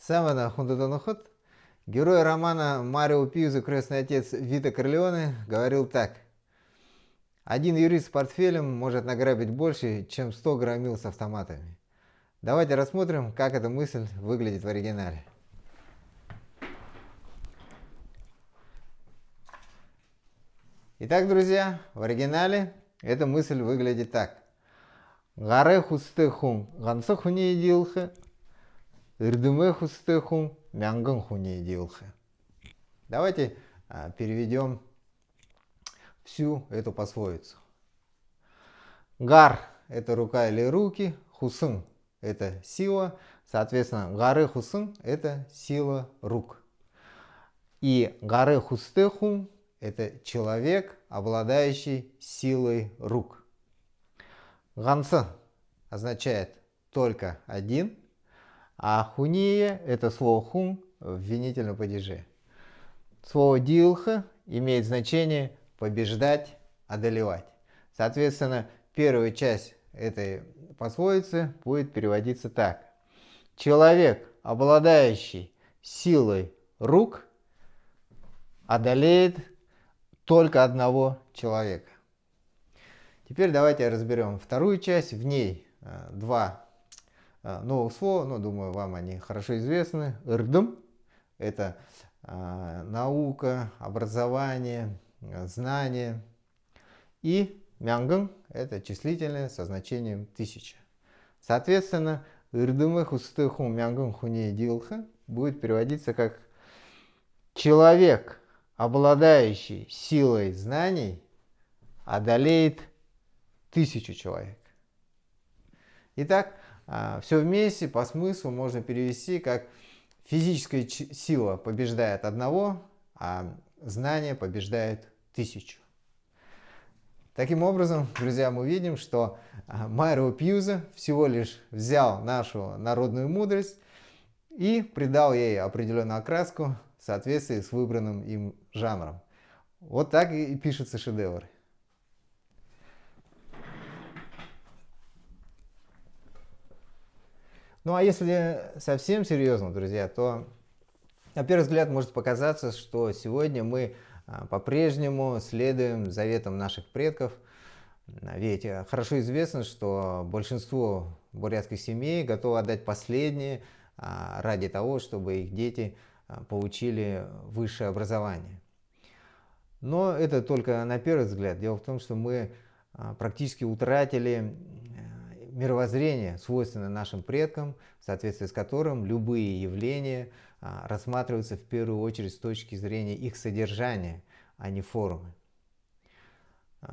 Самана Хундадонохот, герой романа Марио Пьюзо «Крестный отец» Вито Корлеоне, говорил так. Один юрист с портфелем может награбить больше, чем 100 громил с автоматами. Давайте рассмотрим, как эта мысль выглядит в оригинале. Итак, друзья, в оригинале эта мысль выглядит так. Гаре хустехун ганса хуне идилхе, ирдуме хустехун мянган хуне идилхе. Давайте переведем всю эту пословицу. Гар – это рука или руки, хусун – это сила, соответственно, гары хусун – это сила рук. И гары хустехун – это человек, обладающий силой рук. Ганса означает только один, а хуния – это слово хун в винительном падеже. Слово дилха имеет значение побеждать, одолевать. Соответственно, первая часть этой пословицы будет переводиться так. Человек, обладающий силой рук, одолеет только одного человека. Теперь давайте разберем вторую часть. В ней два новых слова, но думаю, вам они хорошо известны. Ирдым – это наука, образование, знание. И мянган – это числительное со значением 1000. Соответственно, ирдымы хустыху мянган хуне дилха будет переводиться как человек, обладающий силой знаний, одолеет 1000 человек. Итак, все вместе по смыслу можно перевести как физическая сила побеждает одного, а знание побеждает 1000. Таким образом, друзья, мы видим, что Марио Пьюзо всего лишь взял нашу народную мудрость и придал ей определенную окраску в соответствии с выбранным им жанром. Вот так и пишется шедевр. Ну а если совсем серьезно, друзья, то на первый взгляд может показаться, что сегодня мы по-прежнему следуем заветам наших предков. Ведь хорошо известно, что большинство бурятских семей готовы отдать последнее ради того, чтобы их дети получили высшее образование. Но это только на первый взгляд. Дело в том, что мы практически утратили мировоззрение, свойственное нашим предкам, в соответствии с которым любые явления рассматриваются в первую очередь с точки зрения их содержания, а не формы.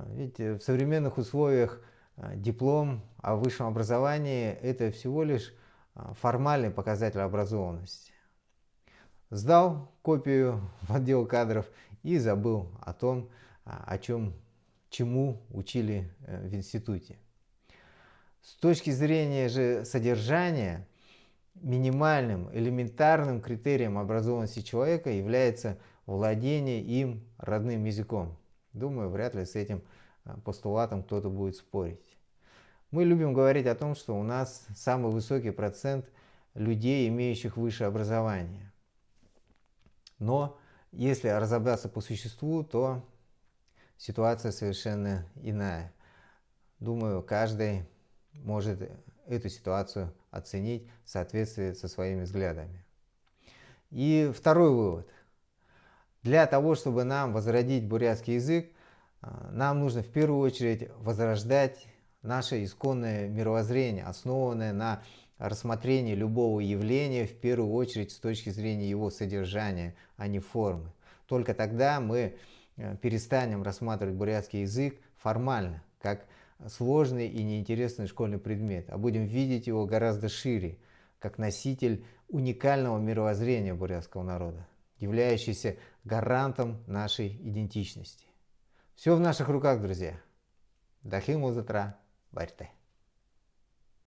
Ведь в современных условиях диплом о высшем образовании – это всего лишь формальный показатель образованности. Сдал копию в отдел кадров и забыл о том, чему учили в институте. С точки зрения же содержания, минимальным, элементарным критерием образованности человека является владение им родным языком. Думаю, вряд ли с этим постулатом кто-то будет спорить. Мы любим говорить о том, что у нас самый высокий процент людей, имеющих высшее образование. Но если разобраться по существу, то ситуация совершенно иная. Думаю, каждый может эту ситуацию оценить в соответствии со своими взглядами. И второй вывод. Для того, чтобы нам возродить бурятский язык, нам нужно в первую очередь возрождать наше исконное мировоззрение, основанное на рассмотрении любого явления в первую очередь с точки зрения его содержания, а не формы. Только тогда мы перестанем рассматривать бурятский язык формально, как сложный и неинтересный школьный предмет, а будем видеть его гораздо шире, как носитель уникального мировоззрения бурятского народа, являющийся гарантом нашей идентичности. Все в наших руках, друзья. Дахим узатра, барьте.